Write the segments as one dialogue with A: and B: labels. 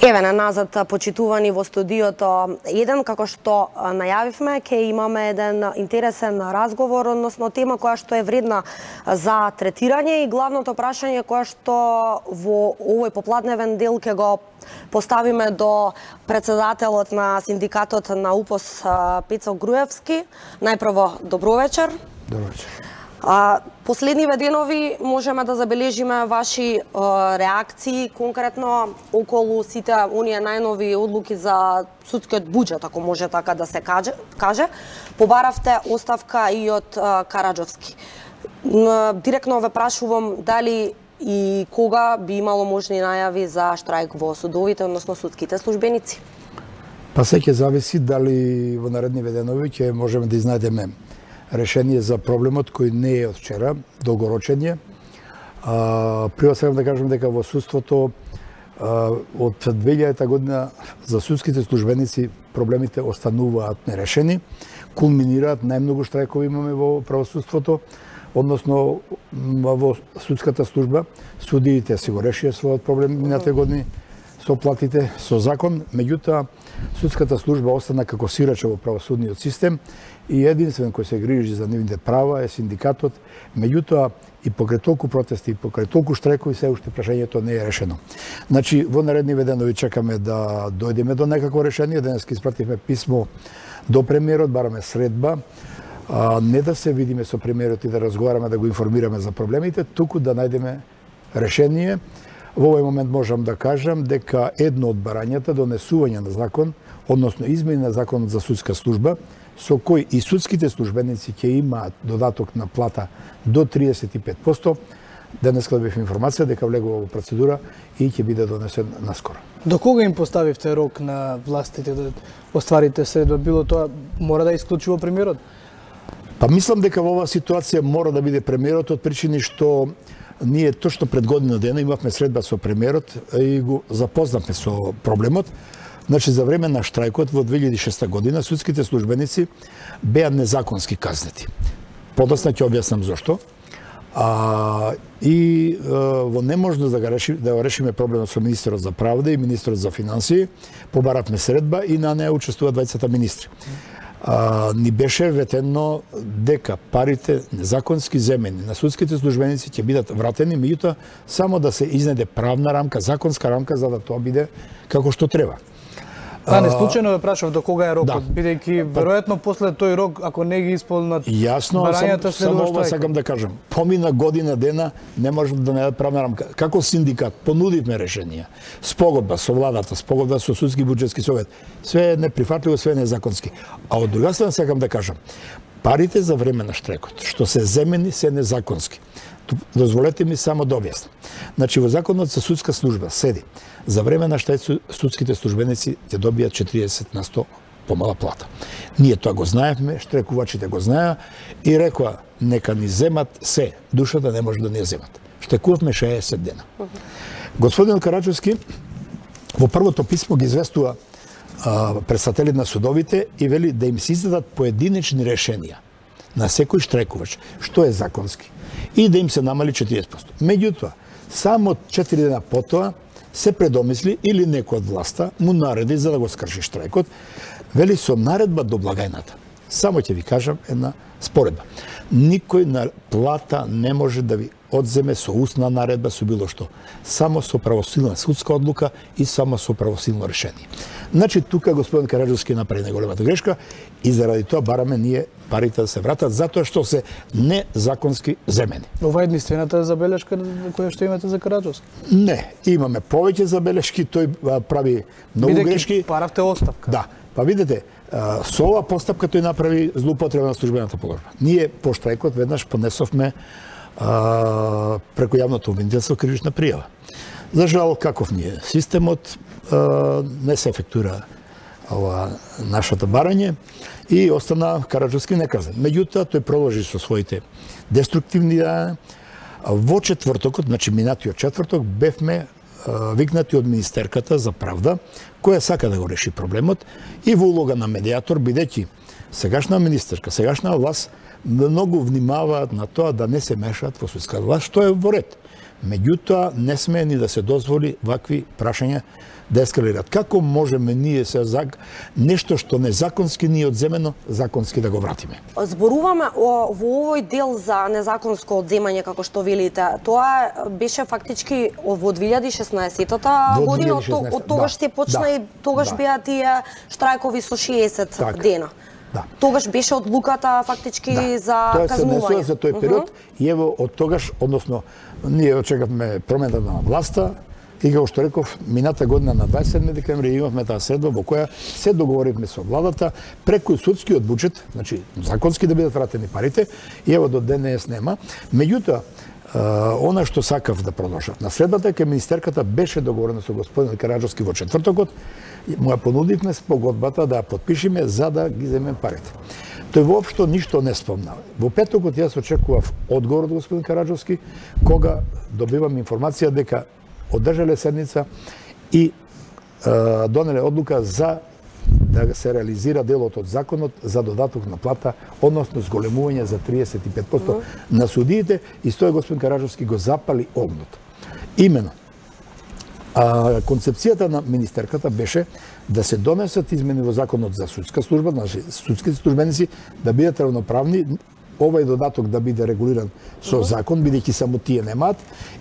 A: Еве на назад, почитувани во студиото 1, како што најавивме, ќе имаме еден интересен разговор, односно тема која што е вредна за третирање и главното прашање кое што во овој попладневен дел ќе го поставиме до председателот на синдикатот на УПОС Пецо Груевски. Најпрво, добро вечер.
B: Добро вечер.
A: Последниве денови можеме да забележиме ваши реакции конкретно околу сите оние најнови одлуки за судскиот буџет, ако може така да се каже. Побаравте оставка и од Караџовски. Директно ве прашувам дали и кога би имало можни најави за штрајк во судовите, односно судските службеници?
B: Па се ќе зависи дали во наредни денови ќе можеме да изнајдеме решение за проблемот кој не е од вчера, долгорочен е. Прво сакам да кажем дека во судството од 2000 година за судските службеници проблемите остануваат нерешени, кулминираат, најмногу штрајкови имаме во правосудството, односно во судската служба. Судиите си го решија својот проблем минатите години со платите, со закон, меѓутоа судската служба остана како сираче во правосудниот систем и единствен кој се грижи за нивните права е синдикатот, меѓутоа и покрај толку протести, и покрај толку штрајкови, се уште прашањето не е решено. Значи, во наредни денови чекаме да дојдеме до некакво решение. Денес ке испративме писмо до премиерот, бараме средба, не да се видиме со премиерот и да разговараме, да го информираме за проблемите, туку да најдеме решение. Во овој момент можам да кажам дека едно од барањата донесување на закон, односно измени на законот за судска служба, со кој и судските службеници ќе имаат додаток на плата до 35%, денес добив информација дека влегува во процедура и ќе биде донесен наскоро.
C: До кога им поставивте рок на властите да остварите средба? Било тоа мора да исклучува премиерот?
B: Па мислам дека во оваа ситуација мора да биде премиерот од причини што ние точно пред година дена имавме средба со премиерот и го запознавме со проблемот. Значи, за време на штрајкот во 2006 година судските службеници беа незаконски казнети. Подоцна ќе објаснам зошто. Во неможност да го решиме проблемот со министерот за правда и министерот за финансии, побаравме средба и на неа учествуваат двајцата министри. Ни беше ветено дека парите незаконски земени на судските службеници ќе бидат вратени, меѓутоа само да се изнајде правна рамка, законска рамка за да тоа биде како што треба.
C: Не случајно ве прашав до кога е рокот, бидејќи веројатно после тој рок, ако не ги исполнат барањата,
B: само ова сакам да кажам. Помина година дена, не може да најдат правна рамка. Како синдикат понудивме решенија, спогодба со владата, спогодба со судски буџетски совет, све е неприфатливо, све е незаконски. А од друга страна сакам да кажам, парите за време на штрајкот, што се земени, се незаконски. Дозволете ми само да објаснам. Значи, во законот за судска служба седи за време на штрајк судските службеници ќе добијат 40% помала плата. Ние тоа го знаевме, штрајкувачите го знаеа и рекоа нека ни земат се, душата не може да ни земат. Штрајкувавме 60 дена. Господин Караџовски во првото писмо ги известува председателите на судовите и вели да им се издадат поединечни решенија на секој штрајкувач, што е законски, и да им се намали 40%. Меѓутоа, само 4 дена потоа се предомисли или некој од власта му нареди за да го скрши штрајкот, вели со наредба до благајната. Само ќе ви кажам една споредба. Никој на плата не може да ви одземе со устна наредба, со било што. Само со правосилна судска одлука и само со правосилно решение. Значи, тука господин Караџовски направи неголемата грешка и заради тоа бараме ние парите да се вратат, затоа што се незаконски земени.
C: Ова е единствената забелешка која што имате за Караџовски?
B: Не, имаме повеќе забелешки, тој прави многу грешки.
C: Бидејќи паравте оставка.
B: Да, па видите, со оваа постапка тој направи злоупотреба на службената положба. Ние по штрајкот веднаш понесовме преку јавното обвинителство кривична пријава. За жал, каков ни е системот, не се ефектуира нашето барање и остана Караџовски неказан. Меѓутоа, тој продолжи со своите деструктивни дејања. Во четвртокот, значи минатиот четврток, бевме викнати од министерката за правда, која сака да го реши проблемот и во улога на медијатор, бидејќи сегашна министерка, сегашна власт многу внимаваат на тоа да не се мешаат во судска власт, што е во ред. Меѓутоа, не смее ни да се дозволи вакви прашања да ескалират. Како можеме ние се нешто што незаконски ни е одземено, законски да го вратиме?
A: Зборуваме во овој дел за незаконско одземање, како што велите. Тоа беше фактички во 2016-та година, од тогаш се почна и тогаш беа тие штрајкови со 60 дена.
B: Да.
A: Тогаш беше одлуката фактички за казнување. Тоа се однесува
B: за тој период и ево од тогаш, односно, ние очекавме промената на власта и како што реков, мината година на 27 декември имавме таа средба во која се договоривме со владата преку судскиот буџет, значи законски да бидат вратени парите, и ево до денес нема. Меѓутоа, она што сакав да продолжам. На средбата кај министерката беше договорено со господин Караджовски во четвртокот, му ја понудивме спогодбата да ја подпишеме за да ги земеме парите. Тој воопшто ништо не спомна. Во петокот јас очекував одговор од господин Караджовски, кога добивам информација дека одржале седница и донеле одлука за да се реализира делот од законот за додаток на плата, односно зголемување за 35% на судиите, и стој господин Караджовски го запали огнот. Имено, концепцијата на министерката беше да се донесат измени во законот за судска служба, значи судските службеници да бидат равноправни, овај додаток да биде регулиран со закон, бидејќи само тие немаат,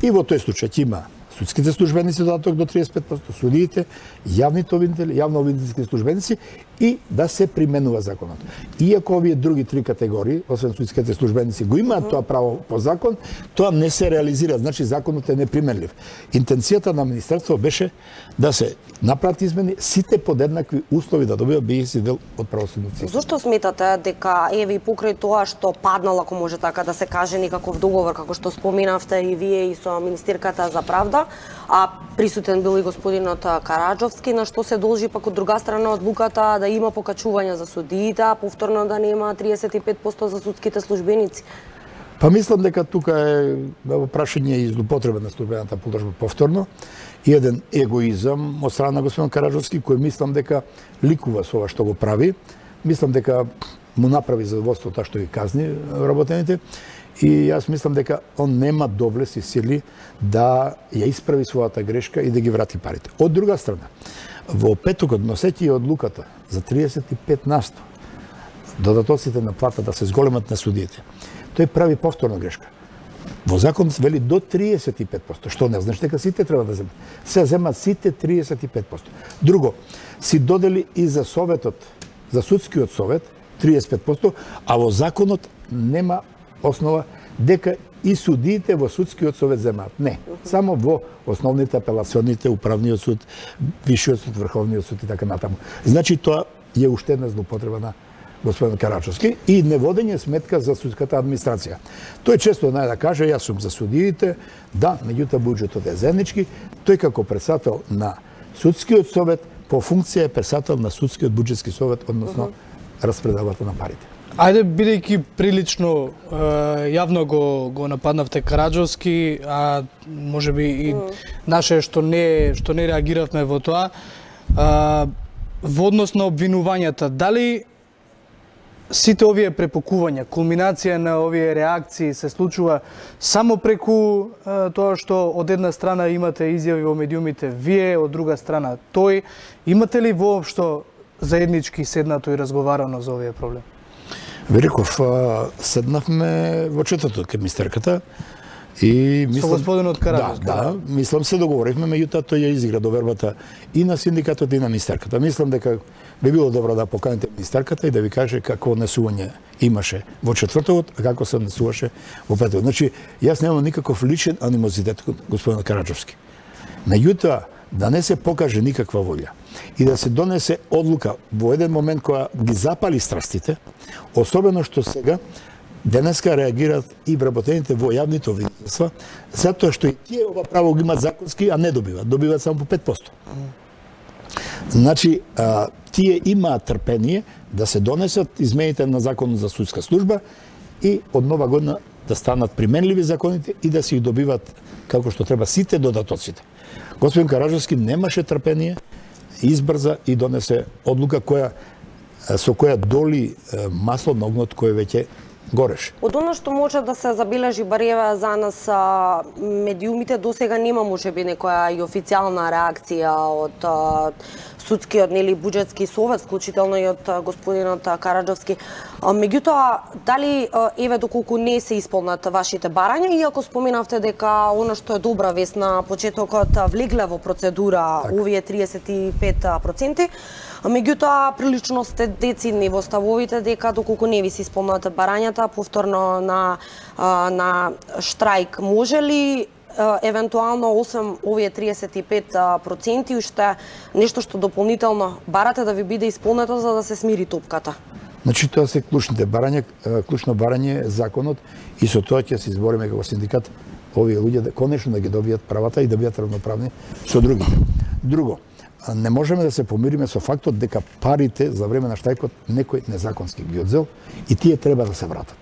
B: и во тој случај ќе има судските службеници додаток до 35%, судиите, јавните обвинители, јавно-обвинителски службеници, и да се применува законот. Иако овие други три категории, освен судските службеници, го имаат тоа право по закон, тоа не се реализира, значи законот е неприменлив. Интенцијата на министерството беше да се направат измени, сите под еднакви услови да добијат бијеси дел од правосудниот систем.
A: Зошто сметате дека еви покрај тоа што паднал, ако може така да се каже, никаков договор, како што споменавте и вие и со министерката за правда, а присутен бил и господинот Караджовски, на што се должи пак од друга страна одлуката да има покачување за судиите, а повторно да нема 35% за судските службеници?
B: Па мислам дека тука е прашање и злоупотреба на службената подржба повторно и еден егоизам од страна на господин Караджовски, кој мислам дека ликува со ова што го прави. Мислам дека му направи задоволство тоа што ги казни работените, и јас мислам дека он нема доблест и сили да ја исправи својата грешка и да ги врати парите. Од друга страна, во петокот, носејќи одлуката за 35% додатоците на плата да се зголемат на судиите, тој прави повторна грешка. Во законот вели до 35%, што не значи дека сите треба да земат. Се земат сите 35%. Друго, си додели и за советот, за судскиот совет 35%, а во законот нема основа дека и судиите во судскиот совет земаат. Не, само во основните апелационите, управниот суд, висшиот суд, врховниот суд и така натаму. Значи тоа е уште една злоупотреба на господин Караджовски и неводење сметка за судската администрација. Тој често знае да каже, јас сум за судиите, да, меѓутоа буџетот е заеднички, тој како председател на судскиот совет по функција е председател на судскиот буџетски совет, односно распределбата на парите.
C: Ајде, бидејќи прилично јавно го нападнавте Караджовски, а можеби и наше што не реагиравме во тоа, во однос на обвинувањата, дали сите овие препокувања, кулминација на овие реакции се случува само преку тоа што од една страна имате изјави во медиумите вие, од друга страна тој, имате ли воопшто заеднички седнато и разговарано за овие проблеми?
B: Вериков, седнавме во четврток кај министерката и мислам...
C: Со господинот Караджовски?
B: Да, мислам се договоривме, меѓутоа тој ја изигра довербата и на синдикатот и на министерката. Мислам дека би било добро да поканите министерката и да ви каже какво однесување имаше во четвртокот, а како се однесуваше во петокот. Значи, јас немам никаков личен анимозитет кон господин Караджовски. Меѓутоа, да не се покаже никаква волја и да се донесе одлука во еден момент која ги запали страстите, особено што сега денеска реагираат и вработените во јавните обвинителства, затоа што и тие ова право го имаат законски, а не добиваат само по 5%. Значи, тие имаат трпение да се донесат измените на законот за судска служба и од нова година да станат применливи законите и да се ги добиват како што треба сите додатоците. Господин Караджовски немаше трпение, избрза и донесе одлука со која доли масло на огнот кој веќе гореше.
A: Од оно што може да се забележи барева за нас медиумите, досега нема можеби некоја и официјална реакција од судскиот нели буџетски совет, вклучително и од господинот Караджовски. Меѓутоа, дали еве доколку не се исполнат вашите барања, иако споменавте дека она што е добра вест на почетокот влегле во процедура овие 35%, меѓутоа прилично сте децидни во ставовите дека доколку не ви се исполнат барањата повторно на штрајк, може ли евентуално освен овие 35% уште нешто што дополнително барате да ви биде исполнето за да се смири топката?
B: Значи тоа се клучните барања, клучно барање е законот и со тоа ќе се избориме како синдикат овие луѓе да конечно да ги добијат правата и да бидат равноправни со другите. Друго, не можеме да се помириме со фактот дека парите за време на штрајкот некој незаконски ги одзел и тие треба да се вратат.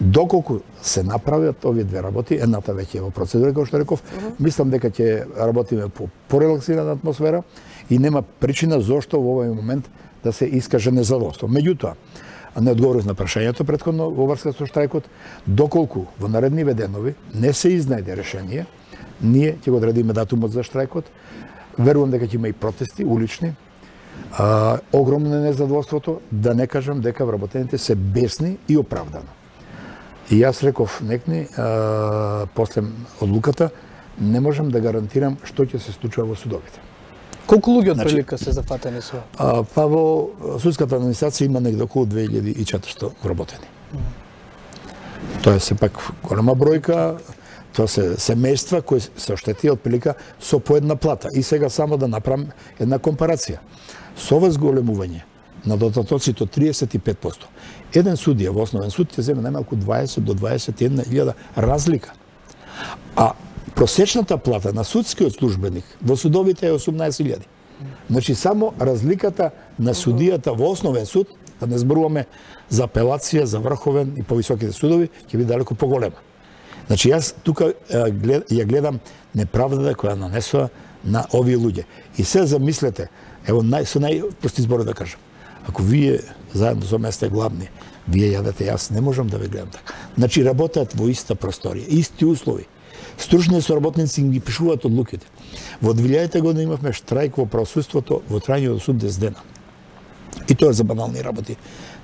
B: Доколку се направат овие две работи, едната веќе е во процедура, како што реков, мислам дека ќе работиме по порелаксирана атмосфера и нема причина зошто во овој момент да се искаже незадоволство. Меѓутоа, не одговорив на прашањето претходно во врска со штрајкот, доколку во наредниве денови не се изнајде решение, ние ќе го одредиме датумот за штрајкот. Верувам дека ќе има и протести улични. Огромно е незадоволството, да не кажам дека вработените се бесни и оправдано. И јас реков некни, после одлуката, не можам да гарантирам што ќе се случува во судовите.
C: Колку луѓе од прилика се зафатени со?
B: Па во судската администрација има негде околу 2400 вработени. Тоа е сепак голема бројка, тоа се семејства кои се оштети од прилика со по една плата. И сега само да направам една компарација. Со ова зголемување на дотатоците од 35%, еден судија во основен суд ќе земе најмалку 20 до 21.000 разлика. А просечната плата на судскиот службеник во судовите е 18.000. Значи само разликата на судијата во основен суд, да не зборуваме за апелација, за врховен и повисоките судови, ќе биде далеку поголема. Значи јас тука ја гледам неправдата која нанесува на овие луѓе. И се замислете, ево со најпрости збори да кажам. Ако вие заедно со мене сте гладни, вие јадете, јас не можам да ве гледам така. Значи работат во иста просторија, исти услови. Стручни соработници ги пишуваат одлуките. Во 2000 година имавме штрајк во правосудството во трајање од 10 дена. И тоа за банални работи,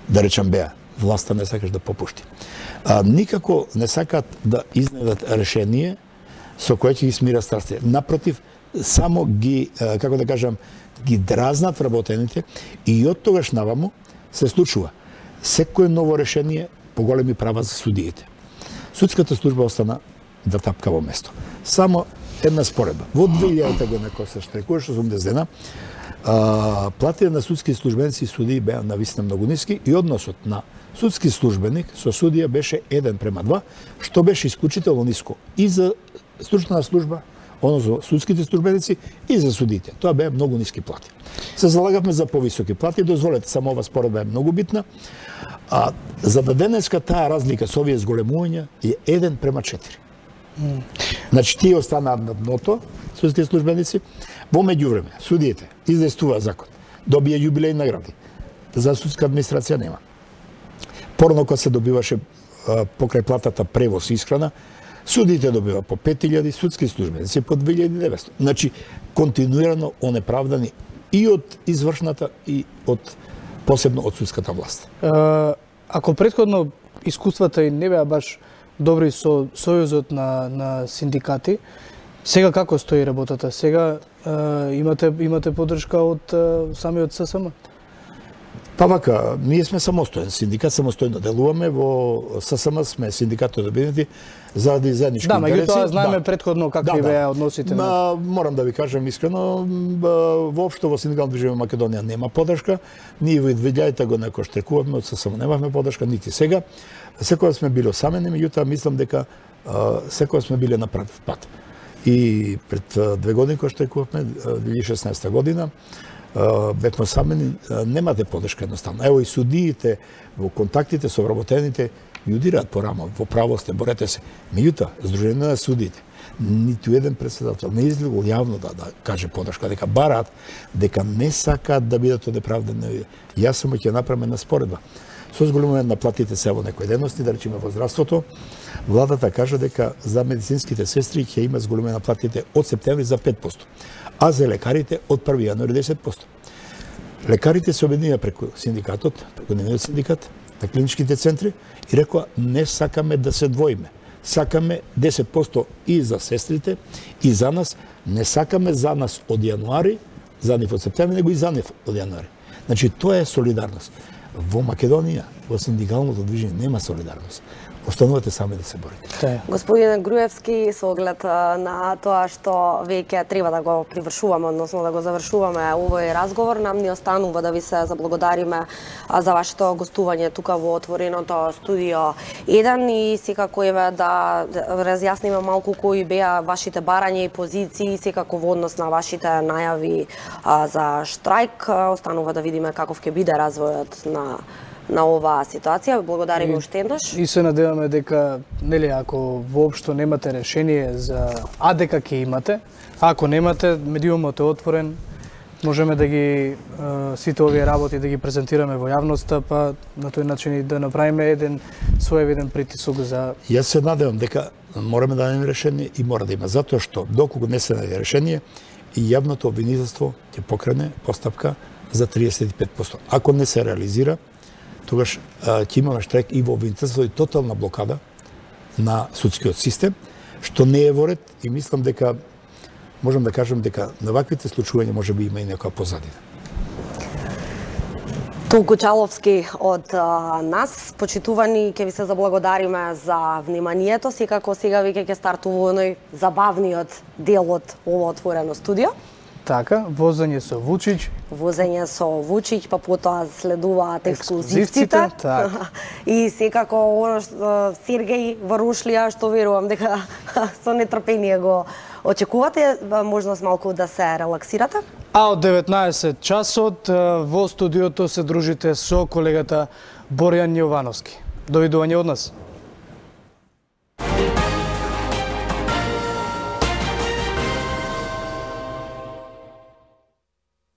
B: да речам беа. Власта не сакаш да попушти. Никако не сакаат да изнедат решение со кое ќе ги смира страстите. Напротив, само ги, како да кажам, ги дразнат вработените и од тогаш наваму се случува секое ново решение поголеми права за судиите. Судската служба остана да тапка во место. Само една споредба. Во 2000 година кога се штрајкуваше 80 дена, платите на судски службеници и судии беа навистина многу ниски и односот на судски службеник со судија беше 1:2, што беше исклучително ниско и за стручна служба, односно судските службеници и за судиите. Тоа беа многу ниски плати. Се залагавме за повисоки плати, дозволете, само ова споредба е многу битна. За да денеска таа разлика со овие зголемувања е 1:4. Значи, тие останаат на дното, судски службеници. Во меѓувреме, судиите издействува закон, добија јубилејни награди. За судска администрација нема. Порано кога се добиваше покрај платата превоз и исхрана, судиите добива по 5000, судски службеници по 2900. Значи, континуирано онеправдани и од извршната и од посебно од судската власт.
C: Ако претходно искуствата и не беа баш добри со сојузот на синдикати, сега како стои работата? Сега имате поддршка од самиот ССМ?
B: Па вака, ние сме самостоен синдикат, самостојно делуваме, во ССМ сме синдикат од обединети заради заеднички интереси.
C: Да, меѓутоа знаеме претходно какви беа односите на...
B: Морам да ви кажам искрено, воопшто во синдикално движење Македонија нема поддршка. Ние во 2000 година кога штрајкувавме од ССМ немавме поддршка нити сега. Секогаш сме биле осамени, меѓутоа мислам дека секогаш сме биле на прав пат. И пред 2 години кога штрајкувавме, 2016 година, бевме самени, немате поддршка едноставно. Ево и судиите во контактите со вработените јудираат по рама, во право сте, борете се. Меѓутоа, Сдруженијето на судиите, ниту еден председател не излегол јавно да каже поддршка, дека бараат, дека не сакаат да бидат одеправдани. Јас само ќе направам една споредба. Со зголемување на платите се во некои дејности, да речеме во здравството, владата кажа дека за медицинските сестри ќе има зголемување на платите од септември за 5%, а за лекарите од 1 јануари 10%. Лекарите се обединија преку синдикатот, преку нивниот синдикат, на клиничките центри и рекоа не сакаме да се двоиме. Сакаме 10% и за сестрите и за нас, не сакаме за нас од јануари, за нив од септември, него и за нив од јануари. Значи, тоа е солидарност. Во Македонија, во синдикалното движење нема солидарност. Останувате сами да се борите.
A: Господине Груевски, со оглед на тоа што веќе треба да го привршуваме, односно да го завршуваме овој разговор, нам ни останува да ви се заблагодариме за вашето гостување тука во отвореното студио 1 и секако еве да разјасниме малку кои беа вашите барања и позиции, секако во однос на вашите најави за штрајк. Останува да видиме каков ќе биде развојот на оваа ситуација. Благодариме уште еднаш.
C: И се надеваме дека, нели, ако воопшто немате решение за дека ќе имате, ако немате, медиумот е отворен, можеме да ги сите овие работи да ги презентираме во јавноста, па на тој начин и да направиме еден своевиден притисок за...
B: Јас се надевам дека мораме да најдеме решение и мора да има, затоа што доколку не се најде решение, и јавното обвинителство ќе покрене постапка за 35%. Ако не се реализира, тогаш ќе имаме штрајк и во обвинителство и тотална блокада на судскиот систем, што не е во ред и мислам дека можам да кажам дека на ваквите случувања може би има и некоја позадина.
A: Толку Чаловски од нас, почитувани, ќе ви се заблагодариме за вниманието. Секако сега веќе ќе стартува оној забавниот дел од ова отворено студио.
C: Така, возење со Вучиќ.
A: Возење со Вучиќ, па потоа следуваат ексклузивците. И секако оно што Сергеј Варушлија, што верувам дека со нетрпение го очекувате, можност малку да се релаксирате.
C: А од 19 часот во студиото се дружите со колегата Борјан Јовановски. Довидување од нас.